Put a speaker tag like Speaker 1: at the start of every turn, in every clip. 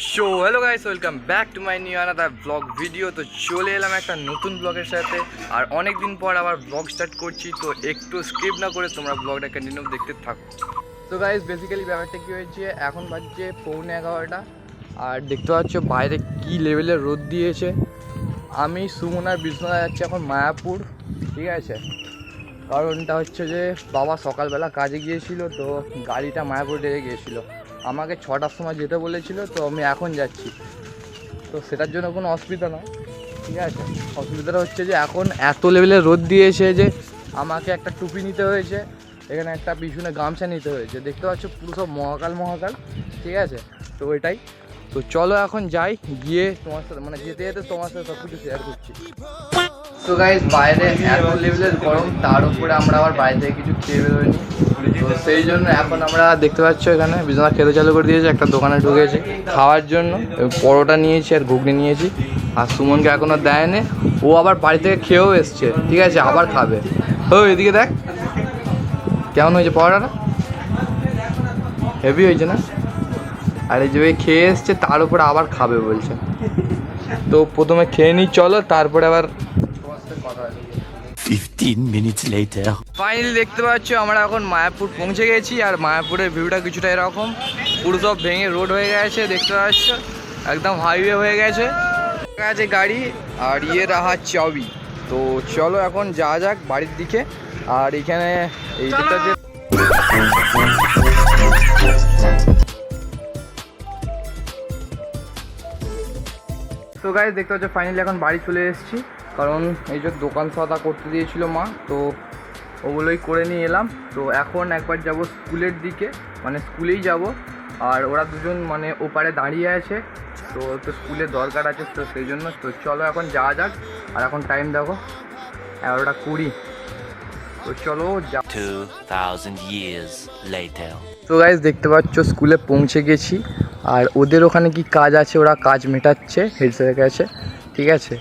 Speaker 1: So hello guys, welcome back to my new another blog video. তো চলে এলাম একটা নতুন ব্লগের সাথে, আর অনেক দিন পর আবার ব্লগ স্টার্ট করছি। তো একটু স্কিপ না করে তোমরা ব্লগটা কন্টিনিউ দেখতে থাকো। তো গাইস, বেসিক্যালি ব্যাপারটা কী হয়েছে, এখন বাজছে 11:15, আর দেখতে পাচ্ছ বাইরে কী লেভেলের রোদ দিয়েছে। আমি সুমন আর বিষ্ণুদা যাচ্ছি এখন মায়াপুর, ঠিক আছে। কারণটা হচ্ছে যে বাবা সকালবেলা কাজে গিয়েছিল, তো গাড়িটা মায়াপুর রেখে গিয়েছিলো। আমাকে 6টার সময় যেতে বলেছিল, তো আমি এখন যাচ্ছি। তো সেটার জন্য কোনো অসুবিধা নয়, ঠিক আছে। অসুবিধাটা হচ্ছে যে এখন এত লেভেলের রোদ দিয়েছে যে আমাকে একটা টুপি নিতে হয়েছে, এখানে একটা পিছনে গামছা নিতে হয়েছে। দেখতে পাচ্ছ পুরো সব মহাকাল, ঠিক আছে। তো ওইটাই। তো চলো এখন যাই, গিয়ে তোমার সাথে মানে যেতে যেতে তোমার সাথে সব কিছু শেয়ার করছি। তো গাইস, বাইরে এত লেভেলের গরম, তার উপরে আমরা আবার বাইরে থেকে কিছু খেয়ে বেরোয়নি। তো সেই জন্য এখন আমরা দেখতে পাচ্ছ এখানে বিছানা খেতে চালু করে দিয়েছে, একটা দোকানে ঢুকেছে খাওয়ার জন্য। পরোটা নিয়েছি আর ঘুগনি নিয়েছি, আর সুমনকে এখনও দেয়নি। ও আবার বাড়ি থেকে খেয়েও এসছে, ঠিক আছে, আবার খাবে। ও এদিকে দেখ কেমন হয়েছে পরোটাটা, হেভি হয়েছে না? আর এই যে খেয়ে এসছে, তার উপরে আবার খাবে বলছে। তো প্রথমে খেয়ে নিই চলো, তারপরে আবার
Speaker 2: 15 minutes later.
Speaker 1: ফাইনালি দেখতে পাচ্ছ আমরা এখন মায়াপুর পৌঁছে গেছি, আর মায়াপুরের ভিউটা কিছুটা এরকম, পুরো সব ভেঙে রোড হয়ে গেছে। দেখতে পাচ্ছ একদম হাইওয়ে হয়ে গেছে গাড়ি, আর রাহা চাবি। তো চলো এখন যা যাক বাড়ির দিকে। আর এখানে এই দিকটা যে তো গাইস দেখতে পাচ্ছ ফাইনালি এখন বাড়ি চলে এসেছি। কারণ এই যে দোকান সদা করতে দিয়েছিল মা, তো ওগুলোই করে নিয়ে এলাম। তো এখন একবার যাব স্কুলের দিকে, মানে স্কুলেই যাব। আর ওরা দুজন মানে ওপারে দাঁড়িয়ে আছে, তো স্কুলের দরকার আছে, তো সেই জন্য। তো চলো এখন যাওয়া যাক। আর এখন টাইম দেখো 11:20। তো চলো যা।
Speaker 2: 2000 years later.
Speaker 1: তো গাইস দেখতে পাচ্ছ স্কুলে পৌঁছে গেছি, আর ওদের ওখানে কি কাজ আছে, ওরা কাজ মেটাচ্ছে হেড স্যারের কাছে, ঠিক আছে।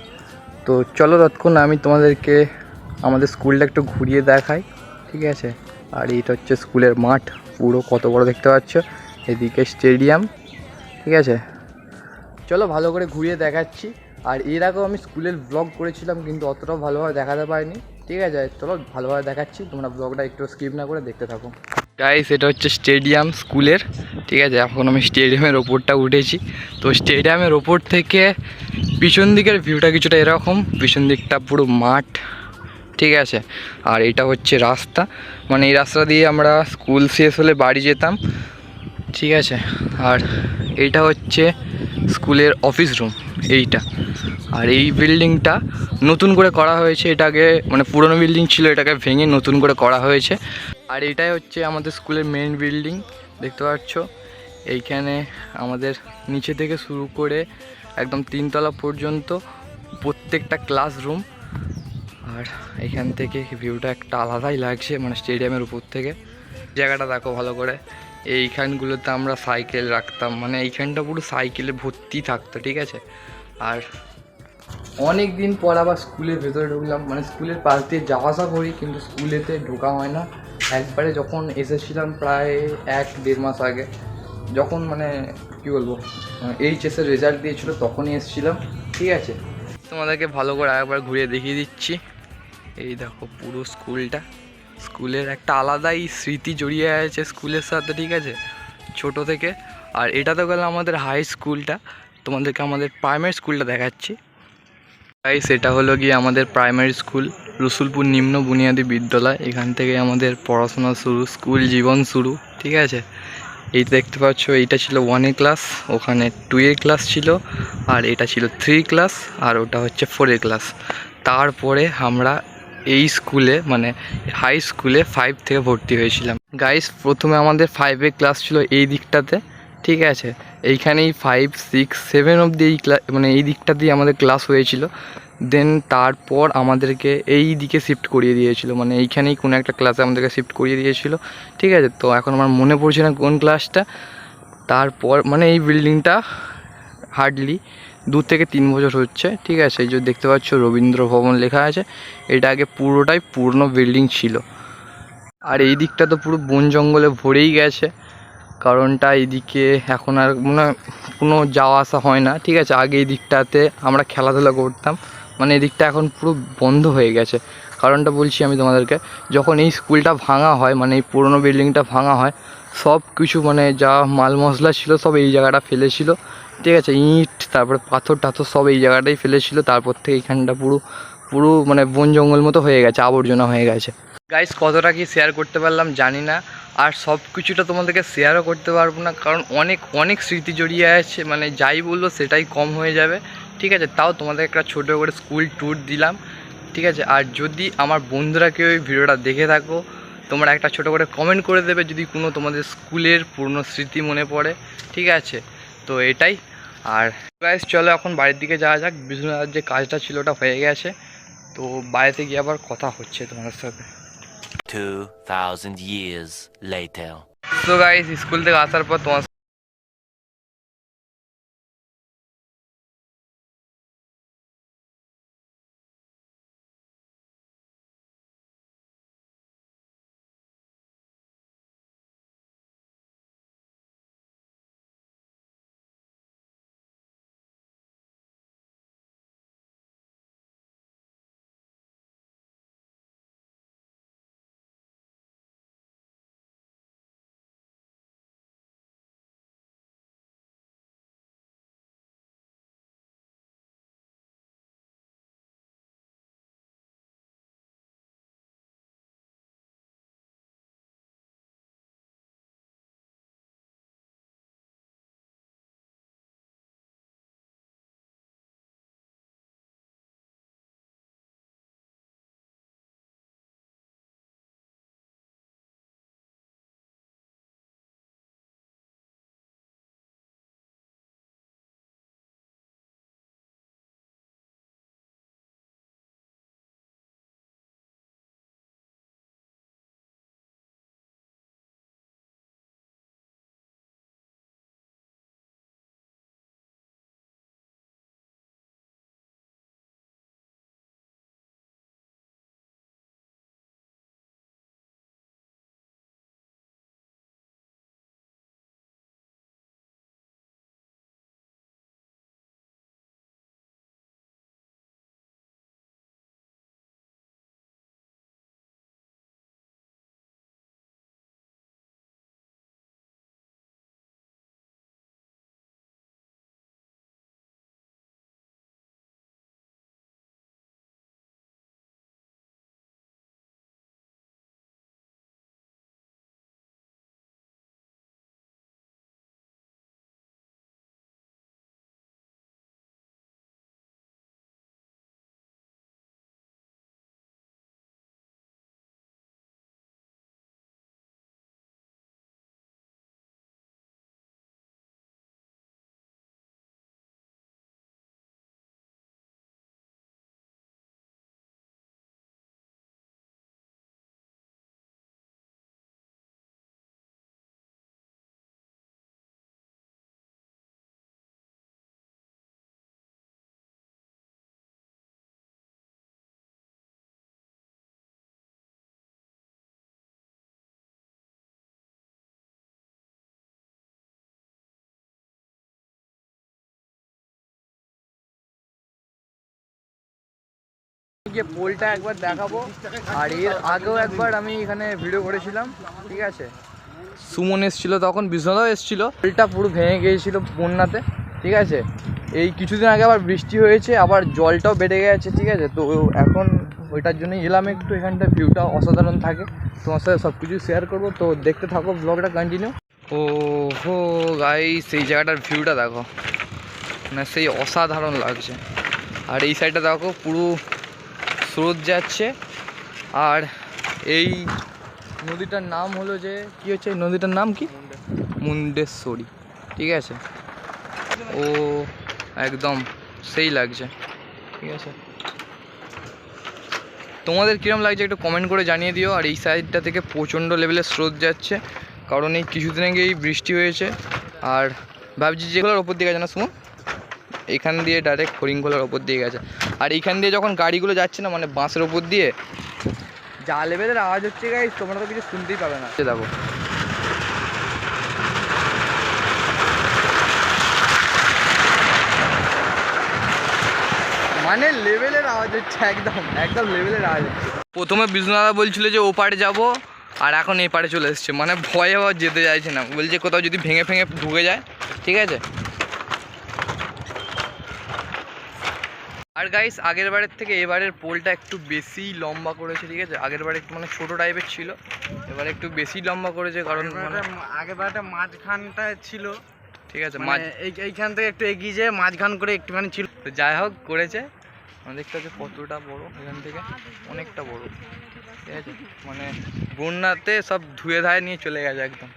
Speaker 1: তো চলো ততক্ষণ আমি তোমাদেরকে আমাদের স্কুলটা একটু ঘুরিয়ে দেখাই, ঠিক আছে। আর এইটা হচ্ছে স্কুলের মাঠ, পুরো কত বড় দেখতে পাচ্ছ। এদিকে স্টেডিয়াম, ঠিক আছে। চলো ভালো করে ঘুরিয়ে দেখাচ্ছি। আর এর আগেও আমি স্কুলের ব্লগ করেছিলাম, কিন্তু অতটাও ভালোভাবে দেখাতে পারিনি, ঠিক আছে। চলো ভালোভাবে দেখাচ্ছি, তোমরা ব্লগটা একটু স্কিপ না করে দেখতে থাকো। গাইস এটা হচ্ছে স্টেডিয়াম স্কুলের, ঠিক আছে। এখন আমি স্টেডিয়ামের ওপরটা উঠেছি। তো স্টেডিয়ামের ওপর থেকে পিছন দিকের ভিউটা কিছুটা এরকম, পিছন দিকটা পুরো মাঠ, ঠিক আছে। আর এটা হচ্ছে রাস্তা, মানে এই রাস্তা দিয়ে আমরা স্কুল শেষ হলে বাড়ি যেতাম, ঠিক আছে। আর এইটা হচ্ছে স্কুলের অফিস রুম এইটা। আর এই বিল্ডিংটা নতুন করে করা হয়েছে, এটাকে মানে পুরনো বিল্ডিং ছিল, এটাকে ভেঙে নতুন করে করা হয়েছে। আর এটাই হচ্ছে আমাদের স্কুলের মেন বিল্ডিং, দেখতে পাচ্ছ। এইখানে আমাদের নিচে থেকে শুরু করে একদম 3তলা পর্যন্ত প্রত্যেকটা ক্লাসরুম। আর এখান থেকে ভিউটা একটা আলাদাই লাগছে, মানে স্টেডিয়ামের উপর থেকে। জায়গাটা দেখো ভালো করে, এইখানগুলোতে আমরা সাইকেল রাখতাম, মানে এইখানটা পুরো সাইকেলে ভর্তি থাকতো, ঠিক আছে। আর অনেক দিন পর আবার স্কুলের ভেতরে ঢুকলাম, মানে স্কুলের পাশ দিয়ে যাওয়া আসা করি, কিন্তু স্কুলেতে ঢোকা হয় না। একবারে যখন এসেছিলাম প্রায় 1-1.5 মাস আগে, যখন মানে কী বলবো এইচএসের রেজাল্ট দিয়েছিলো, তখনই এসেছিলাম, ঠিক আছে। তোমাদেরকে ভালো করে একবার ঘুরিয়ে দেখিয়ে দিচ্ছি। এই দেখো পুরো স্কুলটা, স্কুলের একটা আলাদাই স্মৃতি জড়িয়ে আছে স্কুলের সাথে, ঠিক আছে, ছোট থেকে। আর এটা তো গেল আমাদের হাই স্কুলটা, তোমাদেরকে আমাদের প্রাইমারি স্কুলটা দেখাচ্ছি। তাই সেটা হলো গিয়ে আমাদের প্রাইমারি স্কুল, রসুলপুর নিম্ন বুনিয়াদী বিদ্যালয়। এখান থেকে আমাদের পড়াশোনা শুরু, স্কুল জীবন শুরু, ঠিক আছে। এই দেখতে পাচ্ছ, এইটা ছিল 1 ক্লাস, ওখানে 2 ক্লাস ছিল, আর এটা ছিল 3 ক্লাস, আর ওটা হচ্ছে 4 ক্লাস। তারপরে আমরা এই স্কুলে মানে হাই স্কুলে 5 থেকে ভর্তি হয়েছিলাম। গাইস প্রথমে আমাদের 5 ক্লাস ছিল এই দিকটাতে, ঠিক আছে। এইখানেই 5, 6, 7 অবধি এই ক্লাস মানে এই দিকটা দিয়ে আমাদের ক্লাস হয়েছিল। দেন তারপর আমাদেরকে এই দিকে শিফট করিয়ে দিয়েছিল, মানে এইখানেই কোনো একটা ক্লাসে আমাদেরকে শিফট করিয়ে দিয়েছিল, ঠিক আছে। তো এখন আমার মনে পড়ছে না কোন ক্লাসটা। তারপর মানে এই বিল্ডিংটা হার্ডলি 2 থেকে 3 বছর হচ্ছে, ঠিক আছে। এই যে দেখতে পাচ্ছ রবীন্দ্র ভবন লেখা আছে, এটা আগে পুরোটাই পুরনো বিল্ডিং ছিল। আর এই দিকটা তো পুরো বন জঙ্গলে ভরেই গেছে, কারণটা এইদিকে এখন আর মনে হয় কোনো যাওয়া আসা হয় না, ঠিক আছে। আগে এই দিকটাতে আমরা খেলাধুলা করতাম, মানে এদিকটা এখন পুরো বন্ধ হয়ে গেছে। কারণটা বলছি আমি তোমাদেরকে, যখন এই স্কুলটা ভাঙা হয়, মানে এই পুরোনো বিল্ডিংটা ভাঙা হয়, সব কিছু মানে যা মাল মশলা ছিল সব এই জায়গাটা ফেলেছিল, ঠিক আছে। ইট তারপরে পাথর টাথর সব এই জায়গাটাই ফেলেছিল। তারপর থেকে এখানটা পুরো পুরো মানে বন জঙ্গল মতো হয়ে গেছে, আবর্জনা হয়ে গেছে। গাইস কতটা কি শেয়ার করতে পারলাম জানি না, আর সব কিছুটা তোমাদেরকে শেয়ারও করতে পারবো না, কারণ অনেক অনেক স্মৃতি জড়িয়ে আছে, মানে যাই বললো সেটাই কম হয়ে যাবে, ঠিক আছে। তাও তোমাদের একটা ছোটো করে স্কুল ট্যুর দিলাম, ঠিক আছে। আর যদি আমার বন্ধুরা কেউ এই ভিডিওটা দেখে থাকো, তোমরা একটা ছোটো করে কমেন্ট করে দেবে যদি কোনো তোমাদের স্কুলের পুরনো স্মৃতি মনে পড়ে, ঠিক আছে। তো এটাই। আর গাইস চলো এখন বাড়ির দিকে যাওয়া যাক, বিষ্ণুদার যে কাজটা ছিল ওটা হয়ে গেছে, তো বাড়িতে গিয়ে আবার কথা হচ্ছে তোমাদের সাথে।
Speaker 2: 2000 years later.
Speaker 1: তো গাইস স্কুল থেকে আসার পর তোমার গিয়ে পোলটা একবার দেখাবো, আর এর আগেও একবার আমি এখানে ভিডিও করেছিলাম, ঠিক আছে। সুমন এসেছিল তখন, বিষ্ণুদাও এসেছিল, পোলটা পুরো ভেঙে গিয়েছিল বন্যাতে, ঠিক আছে। এই কিছুদিন আগে আবার বৃষ্টি হয়েছে, আবার জলটাও বেড়ে গেছে, ঠিক আছে। তো এখন ওইটার জন্যই এলাম একটু, এখানটা ভিউটা অসাধারণ থাকে, তোমার সাথে সব কিছু শেয়ার করবো, তো দেখতে থাকো ব্লগটা কন্টিনিউ। ও হো গাইস সেই জায়গাটার ভিউটা দেখো, মানে সেই অসাধারণ লাগছে। আর এই সাইডটা দেখো পুরো স্রোত যাচ্ছে, আর এই নদীটার নাম হলো যে কী হচ্ছে, এই নদীটার নাম কি, মুন্ডেশ্বরী, ঠিক আছে। ও একদম সেই লাগছে, ঠিক আছে। তোমাদের কীরকম লাগছে একটু কমেন্ট করে জানিয়ে দিও। আর এই সাইডটা থেকে প্রচণ্ড লেভেলের স্রোত যাচ্ছে, কারণ এই কিছুদিন আগে এই বৃষ্টি হয়েছে। আর ভাবছি যেগুলোর ওপর দিয়ে গেছে না সুমন, এইখান দিয়ে ডাইরেক্ট হরিণখোলার ওপর দিয়ে গেছে। আর এইখান দিয়ে যখন গাড়িগুলো যাচ্ছে না, মানে বাঁশের ওপর দিয়ে যা লেভেলের আওয়াজ হচ্ছে গাইস, তোমরা তো কিছু শুনতেই পাবে না। দেখো মানে লেভেলের আওয়াজ হচ্ছে, একদম একদম লেভেলের আওয়াজ হচ্ছে। প্রথমে বিষ্ণুদাদা বলছিল যে ও পারে যাবো, আর এখন এই পারে চলে এসছে, মানে ভয়ে আবার যেতে চাইছে না, বলছে কোথাও যদি ভেঙে ফেঙে ঢুকে যায়। ঠিক আছে। আর গাইস আগের বারের থেকে এবারের পোলটা একটু বেশি লম্বা করেছে। ঠিক আছে, আগের বারে একটু মানে ছোটো টাইপের ছিল, এবারে একটু বেশি লম্বা করেছে, কারণ
Speaker 3: আগের বারটা মাঝখানটা ছিল।
Speaker 1: ঠিক আছে,
Speaker 3: এইখান থেকে একটু এগিয়ে যেয়ে মাঝখান করে একটুখানি ছিল।
Speaker 1: তো যাই হোক করেছে। দেখতে হচ্ছে কতটা বড়, এখান থেকে অনেকটা বড়। ঠিক আছে, মানে বন্যাতে সব ধুয়ে ধায়ে নিয়ে চলে গেছে একদম।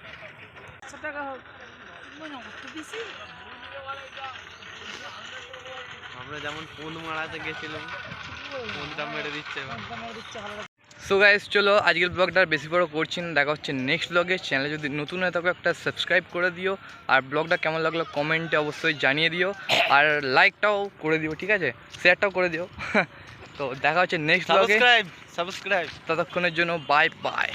Speaker 3: আমরা যেমন পোল মারাতে গেছিলাম, পোলটা মেরে দিচ্ছে।
Speaker 1: সো গাইস চলো আজকের ব্লগটা আর বেশি বড় করছি না, দেখা হচ্ছে নেক্সট ব্লগে। চ্যানেলে যদি নতুন হয়ে থাকো একটা সাবস্ক্রাইব করে দিও, আর ব্লগটা কেমন লাগলো কমেন্টে অবশ্যই জানিয়ে দিও, আর লাইকটাও করে দিও। ঠিক আছে, শেয়ারটাও করে দিও। তো দেখা হচ্ছে নেক্সট ব্লগে।
Speaker 3: সাবস্ক্রাইব
Speaker 1: ততক্ষণের জন্য বাই বাই।